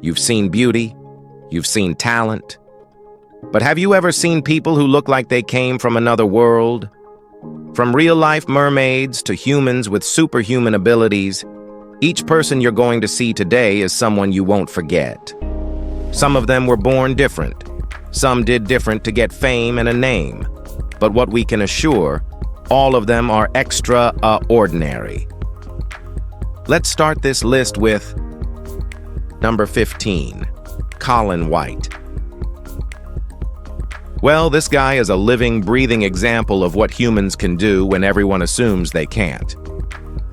You've seen beauty, you've seen talent. But have you ever seen people who look like they came from another world? From real-life mermaids to humans with superhuman abilities, each person you're going to see today is someone you won't forget. Some of them were born different. Some did different to get fame and a name. But what we can assure, all of them are extraordinary. Let's start this list with number 15, Colin White. Well, this guy is a living, breathing example of what humans can do when everyone assumes they can't.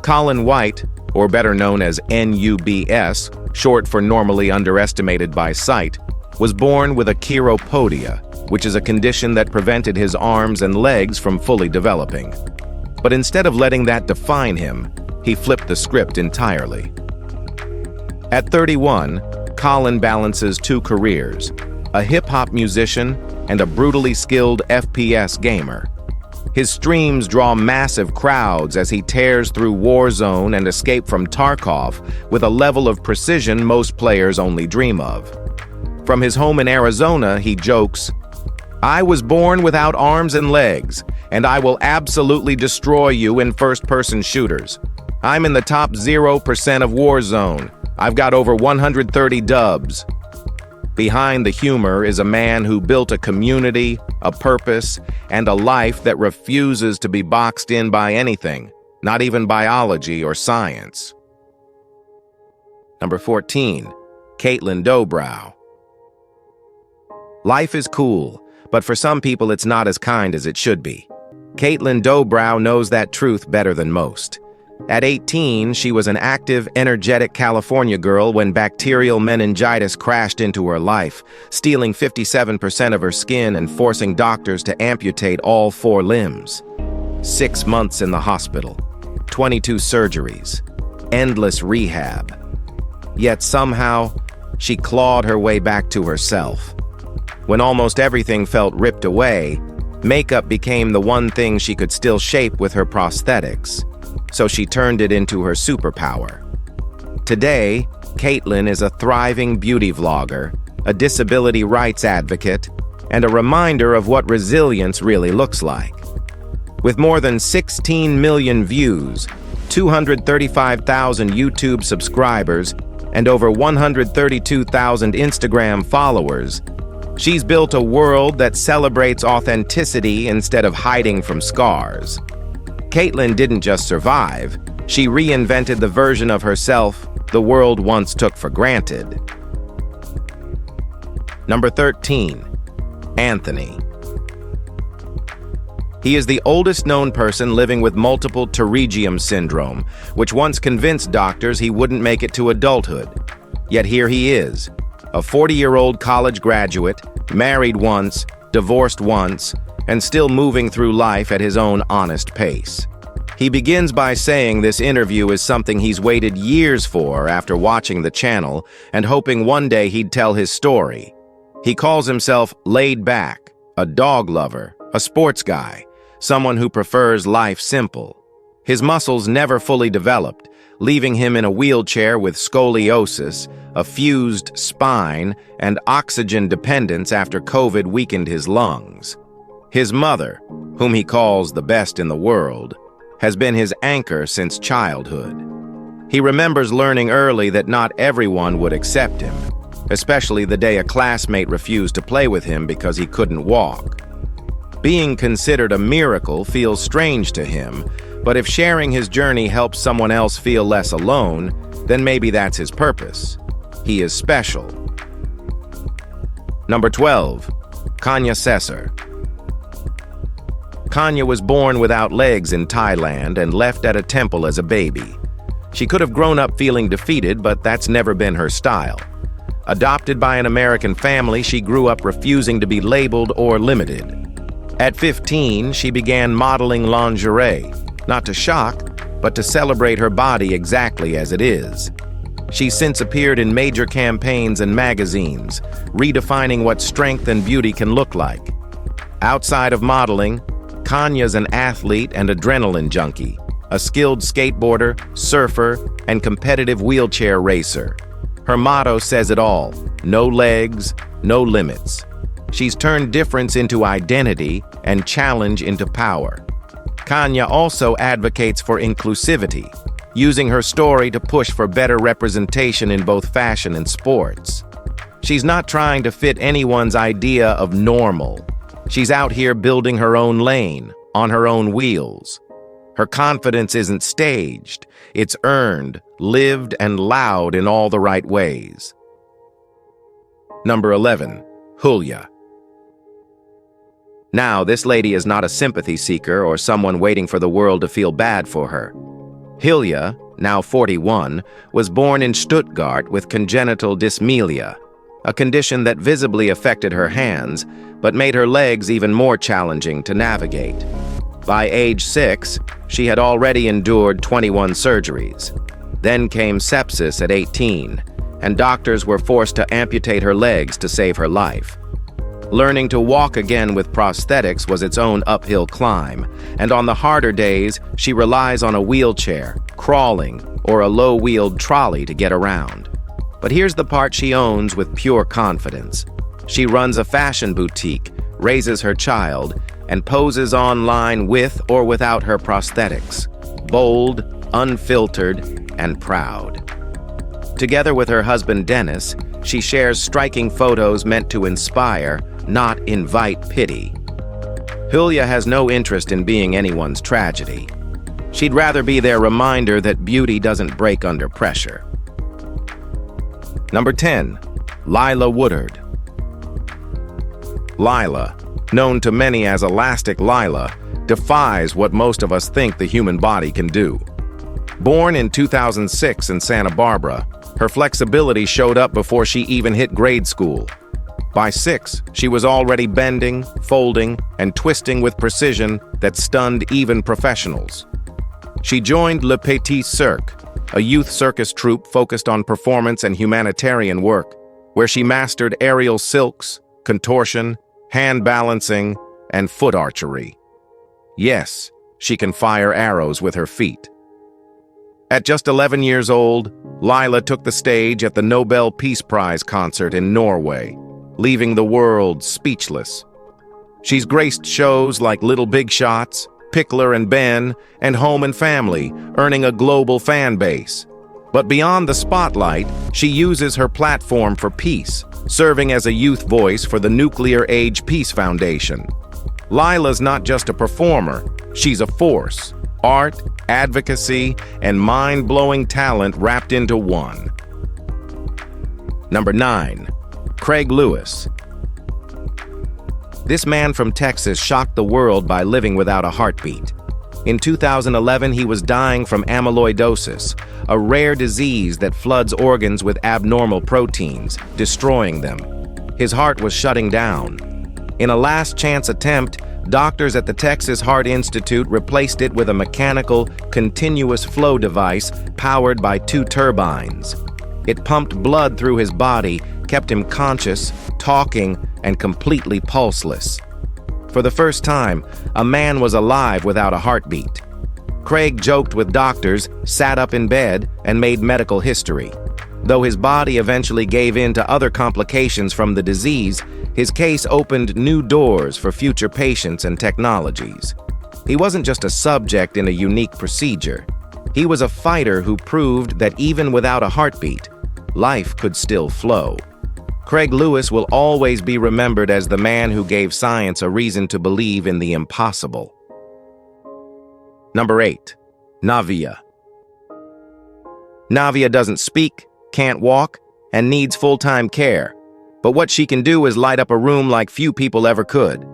Colin White, or better known as NUBS, short for normally underestimated by sight, was born with a chiropodia, which is a condition that prevented his arms and legs from fully developing. But instead of letting that define him, he flipped the script entirely. At 31, Colin balances two careers, a hip-hop musician and a brutally skilled FPS gamer. His streams draw massive crowds as he tears through Warzone and Escape from Tarkov with a level of precision most players only dream of. From his home in Arizona, he jokes, "I was born without arms and legs, and I will absolutely destroy you in first-person shooters. I'm in the top 0% of Warzone. I've got over 130 dubs." Behind the humor is a man who built a community, a purpose, and a life that refuses to be boxed in by anything, not even biology or science. Number 14, Caitlin Dobrow. Life is cool, but for some people it's not as kind as it should be. Caitlin Dobrow knows that truth better than most. At 18, she was an active, energetic California girl when bacterial meningitis crashed into her life, stealing 57% of her skin and forcing doctors to amputate all 4 limbs. 6 months in the hospital, 22 surgeries, endless rehab. Yet somehow, she clawed her way back to herself. When almost everything felt ripped away, makeup became the one thing she could still shape with her prosthetics. So she turned it into her superpower. Today, Caitlin is a thriving beauty vlogger, a disability rights advocate, and a reminder of what resilience really looks like. With more than 16 million views, 235,000 YouTube subscribers, and over 132,000 Instagram followers, she's built a world that celebrates authenticity instead of hiding from scars. Caitlin didn't just survive, she reinvented the version of herself the world once took for granted. Number 13, Anthony. He is the oldest known person living with multiple pterygium syndrome, which once convinced doctors he wouldn't make it to adulthood. Yet here he is, a 40-year-old college graduate, married once, divorced once, and still moving through life at his own honest pace. He begins by saying this interview is something he's waited years for after watching the channel and hoping one day he'd tell his story. He calls himself laid back, a dog lover, a sports guy, someone who prefers life simple. His muscles never fully developed, leaving him in a wheelchair with scoliosis, a fused spine, and oxygen dependence after COVID weakened his lungs. His mother, whom he calls the best in the world, has been his anchor since childhood. He remembers learning early that not everyone would accept him, especially the day a classmate refused to play with him because he couldn't walk. Being considered a miracle feels strange to him, but if sharing his journey helps someone else feel less alone, then maybe that's his purpose. He is special. Number 12, Kanya Sesar. Kanya was born without legs in Thailand and left at a temple as a baby. She could have grown up feeling defeated, but that's never been her style. Adopted by an American family, she grew up refusing to be labeled or limited. At 15, she began modeling lingerie, not to shock, but to celebrate her body exactly as it is. She's since appeared in major campaigns and magazines, redefining what strength and beauty can look like. Outside of modeling, Kanya's an athlete and adrenaline junkie, a skilled skateboarder, surfer, and competitive wheelchair racer. Her motto says it all: no legs, no limits. She's turned difference into identity and challenge into power. Kanya also advocates for inclusivity, using her story to push for better representation in both fashion and sports. She's not trying to fit anyone's idea of normal. She's out here building her own lane, on her own wheels. Her confidence isn't staged, it's earned, lived, and loud in all the right ways. Number 11. Julia. Now, this lady is not a sympathy seeker or someone waiting for the world to feel bad for her. Julia, now 41, was born in Stuttgart with congenital dysmelia, a condition that visibly affected her hands, but made her legs even more challenging to navigate. By age 6, she had already endured 21 surgeries. Then came sepsis at 18, and doctors were forced to amputate her legs to save her life. Learning to walk again with prosthetics was its own uphill climb, and on the harder days, she relies on a wheelchair, crawling, or a low-wheeled trolley to get around. But here's the part she owns with pure confidence. She runs a fashion boutique, raises her child, and poses online with or without her prosthetics, bold, unfiltered, and proud. Together with her husband Dennis, she shares striking photos meant to inspire, not invite pity. Julia has no interest in being anyone's tragedy. She'd rather be their reminder that beauty doesn't break under pressure. Number 10. Lila Woodard. Lila, known to many as Elastic Lila, defies what most of us think the human body can do. Born in 2006 in Santa Barbara, her flexibility showed up before she even hit grade school. By 6, she was already bending, folding, and twisting with precision that stunned even professionals. She joined Le Petit Cirque, a youth circus troupe focused on performance and humanitarian work, where she mastered aerial silks, contortion, hand balancing, and foot archery. Yes, she can fire arrows with her feet. At just 11 years old, Lila took the stage at the Nobel Peace Prize concert in Norway, leaving the world speechless. She's graced shows like Little Big Shots, Pickler and Ben, and Home and Family, earning a global fan base. But beyond the spotlight, she uses her platform for peace, serving as a youth voice for the Nuclear Age Peace Foundation. Lila's not just a performer, she's a force. Art, advocacy, and mind-blowing talent wrapped into one. Number 9. Craig Lewis. This man from Texas shocked the world by living without a heartbeat. In 2011, he was dying from amyloidosis, a rare disease that floods organs with abnormal proteins, destroying them. His heart was shutting down. In a last-chance attempt, doctors at the Texas Heart Institute replaced it with a mechanical, continuous flow device powered by 2 turbines. It pumped blood through his body, kept him conscious, talking, and completely pulseless. For the first time, a man was alive without a heartbeat. Craig joked with doctors, sat up in bed, and made medical history. Though his body eventually gave in to other complications from the disease, his case opened new doors for future patients and technologies. He wasn't just a subject in a unique procedure. He was a fighter who proved that even without a heartbeat, life could still flow. Craig Lewis will always be remembered as the man who gave science a reason to believe in the impossible. Number 8. Navia. Navia doesn't speak, can't walk, and needs full-time care. But what she can do is light up a room like few people ever could.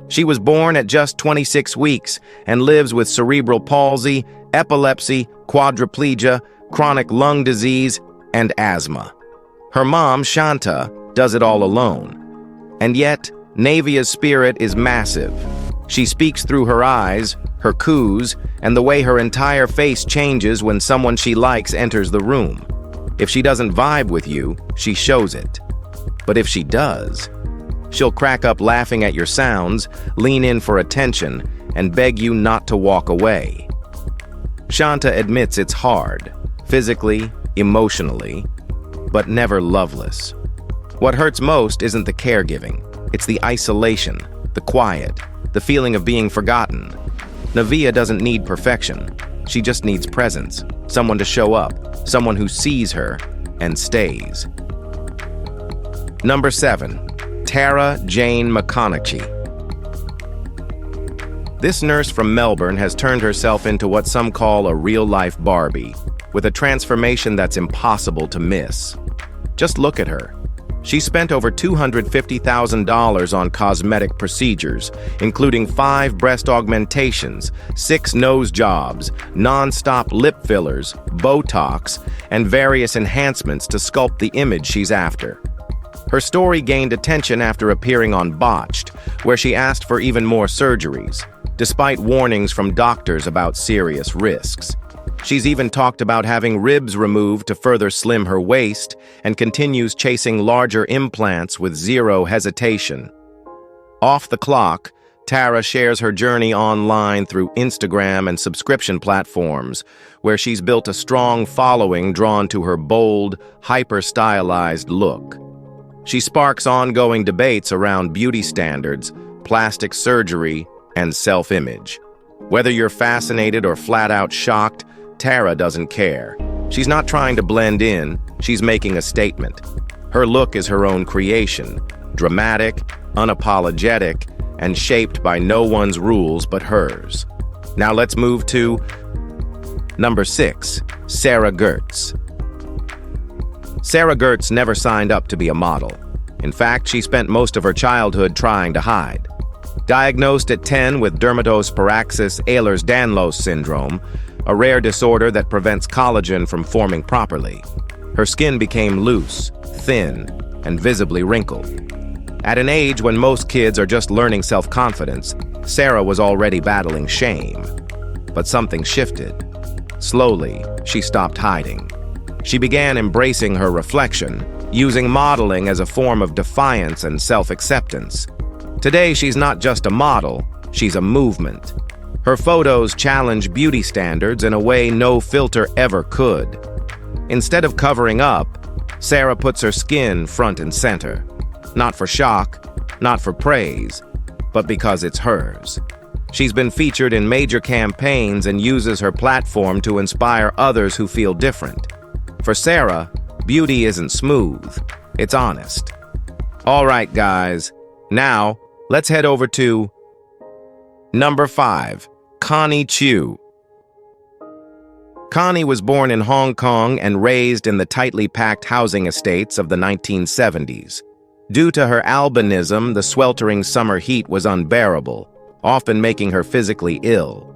She was born at just 26 weeks and lives with cerebral palsy, epilepsy, quadriplegia, chronic lung disease, and asthma. Her mom, Shanta, does it all alone. And yet, Navia's spirit is massive. She speaks through her eyes, her coos, and the way her entire face changes when someone she likes enters the room. If she doesn't vibe with you, she shows it. But if she does, she'll crack up laughing at your sounds, lean in for attention, and beg you not to walk away. Shanta admits it's hard, physically, emotionally, but never loveless. What hurts most isn't the caregiving. It's the isolation, the quiet, the feeling of being forgotten. Navia doesn't need perfection. She just needs presence, someone to show up, someone who sees her and stays. Number 7. Tara Jane McConaughey. This nurse from Melbourne has turned herself into what some call a real-life Barbie, with a transformation that's impossible to miss. Just look at her. She spent over $250,000 on cosmetic procedures, including 5 breast augmentations, 6 nose jobs, non-stop lip fillers, Botox, and various enhancements to sculpt the image she's after. Her story gained attention after appearing on Botched, where she asked for even more surgeries, despite warnings from doctors about serious risks. She's even talked about having ribs removed to further slim her waist and continues chasing larger implants with zero hesitation. Off the clock, Tara shares her journey online through Instagram and subscription platforms, where she's built a strong following drawn to her bold, hyper-stylized look. She sparks ongoing debates around beauty standards, plastic surgery, and self-image. Whether you're fascinated or flat-out shocked, Tara doesn't care. She's not trying to blend in, she's making a statement. Her look is her own creation, dramatic, unapologetic, and shaped by no one's rules but hers. Now let's move to number 6, Sarah Gertz. Sarah Gertz never signed up to be a model. In fact, she spent most of her childhood trying to hide. Diagnosed at 10 with dermatosparaxis Ehlers-Danlos syndrome, a rare disorder that prevents collagen from forming properly, her skin became loose, thin, and visibly wrinkled. At an age when most kids are just learning self-confidence, Sarah was already battling shame. But something shifted. Slowly, she stopped hiding. She began embracing her reflection, using modeling as a form of defiance and self-acceptance. Today, she's not just a model, she's a movement. Her photos challenge beauty standards in a way no filter ever could. Instead of covering up, Sarah puts her skin front and center. Not for shock, not for praise, but because it's hers. She's been featured in major campaigns and uses her platform to inspire others who feel different. For Sarah, beauty isn't smooth, it's honest. All right, guys, now let's head over to number 5, Connie Chiu. Connie was born in Hong Kong and raised in the tightly packed housing estates of the 1970s. Due to her albinism, the sweltering summer heat was unbearable, often making her physically ill.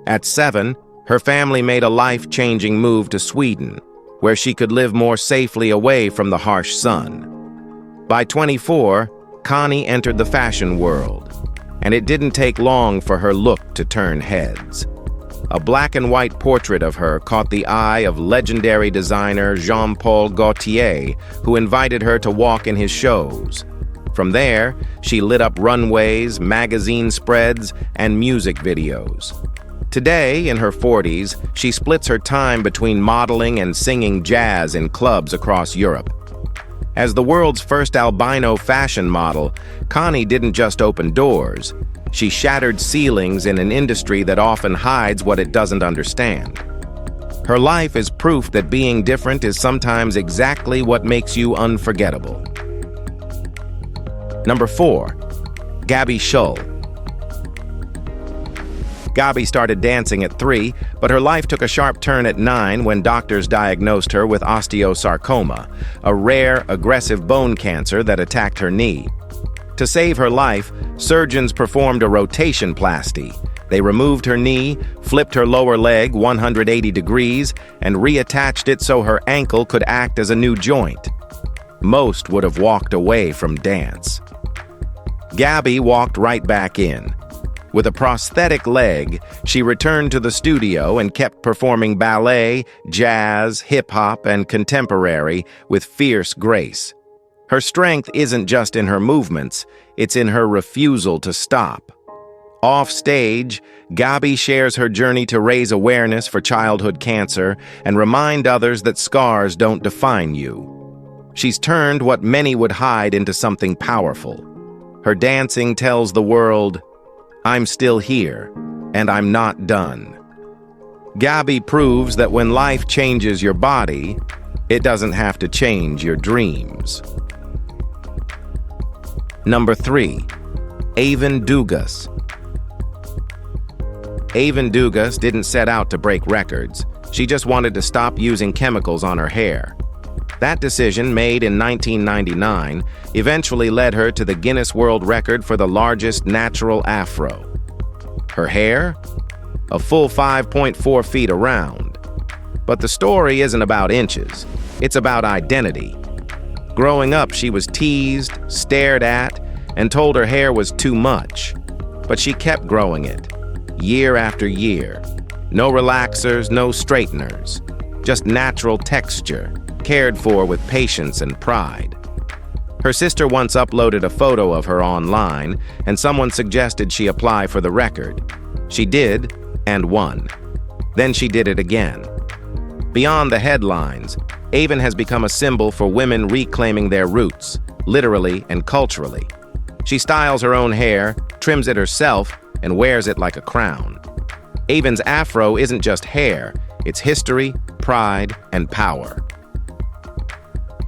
At 7, her family made a life-changing move to Sweden, where she could live more safely away from the harsh sun. By 24, Connie entered the fashion world, and it didn't take long for her look to turn heads. A black and white portrait of her caught the eye of legendary designer Jean-Paul Gaultier, who invited her to walk in his shows. From there, she lit up runways, magazine spreads, and music videos. Today, in her 40s, she splits her time between modeling and singing jazz in clubs across Europe. As the world's first albino fashion model, Connie didn't just open doors. She shattered ceilings in an industry that often hides what it doesn't understand. Her life is proof that being different is sometimes exactly what makes you unforgettable. Number 4, Gabby Shull. Gabi started dancing at 3, but her life took a sharp turn at 9 when doctors diagnosed her with osteosarcoma, a rare, aggressive bone cancer that attacked her knee. To save her life, surgeons performed a rotation-plasty. They removed her knee, flipped her lower leg 180 degrees, and reattached it so her ankle could act as a new joint. Most would have walked away from dance. Gabi walked right back in. With a prosthetic leg, she returned to the studio and kept performing ballet, jazz, hip-hop, and contemporary with fierce grace. Her strength isn't just in her movements, it's in her refusal to stop. Off stage, Gabi shares her journey to raise awareness for childhood cancer and remind others that scars don't define you. She's turned what many would hide into something powerful. Her dancing tells the world, "I'm still here, and I'm not done." Gabby proves that when life changes your body, it doesn't have to change your dreams. Number 3. Avon Dugas. Avon Dugas didn't set out to break records. She just wanted to stop using chemicals on her hair. That decision, made in 1999, eventually led her to the Guinness World Record for the largest natural afro. Her hair? A full 5.4 feet around. But the story isn't about inches. It's about identity. Growing up, she was teased, stared at, and told her hair was too much. But she kept growing it, year after year. No relaxers, no straighteners. Just natural texture, cared for with patience and pride. Her sister once uploaded a photo of her online, and someone suggested she apply for the record. She did, and won. Then she did it again. Beyond the headlines, Avon has become a symbol for women reclaiming their roots, literally and culturally. She styles her own hair, trims it herself, and wears it like a crown. Avon's afro isn't just hair, it's history, pride, and power.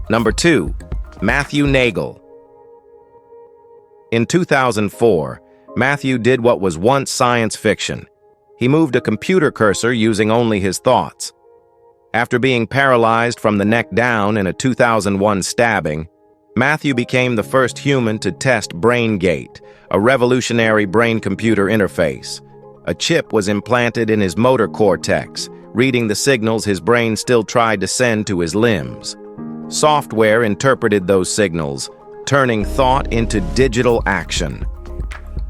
Number 2. Matthew Nagel. In 2004, Matthew did what was once science fiction. He moved a computer cursor using only his thoughts. After being paralyzed from the neck down in a 2001 stabbing, Matthew became the first human to test BrainGate, a revolutionary brain-computer interface. A chip was implanted in his motor cortex, reading the signals his brain still tried to send to his limbs. Software interpreted those signals, turning thought into digital action.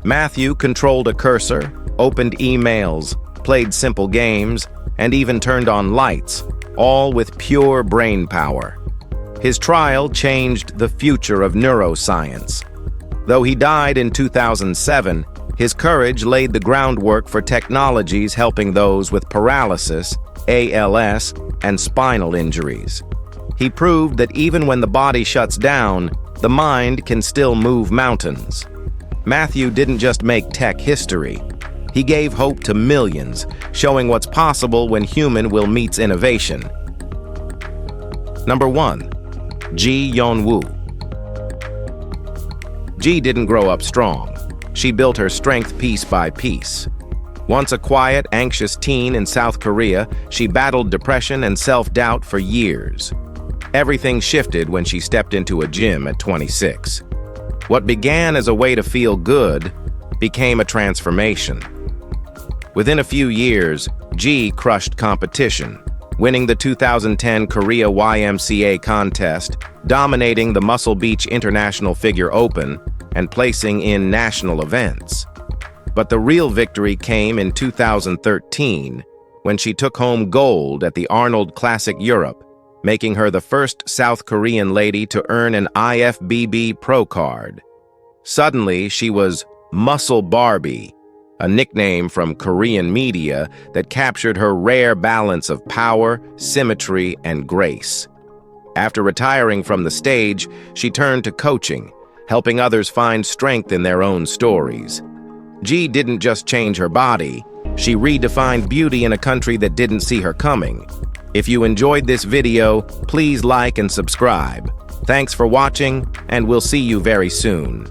Matthew controlled a cursor, opened emails, played simple games, and even turned on lights, all with pure brain power. His trial changed the future of neuroscience. Though he died in 2007, his courage laid the groundwork for technologies helping those with paralysis, ALS, and spinal injuries. He proved that even when the body shuts down, the mind can still move mountains. Matthew didn't just make tech history. He gave hope to millions, showing what's possible when human will meets innovation. Number 1. Ji Yeon-woo. Ji didn't grow up strong. She built her strength piece by piece. Once a quiet, anxious teen in South Korea, she battled depression and self-doubt for years. Everything shifted when she stepped into a gym at 26. What began as a way to feel good became a transformation. Within a few years, Ji crushed competition, winning the 2010 Korea YMCA contest, dominating the Muscle Beach International Figure Open, and placing in national events. But the real victory came in 2013, when she took home gold at the Arnold Classic Europe, making her the first South Korean lady to earn an IFBB Pro card. Suddenly, she was Muscle Barbie, a nickname from Korean media that captured her rare balance of power, symmetry, and grace. After retiring from the stage, she turned to coaching, helping others find strength in their own stories. Ji didn't just change her body, she redefined beauty in a country that didn't see her coming. If you enjoyed this video, please like and subscribe. Thanks for watching, and we'll see you very soon.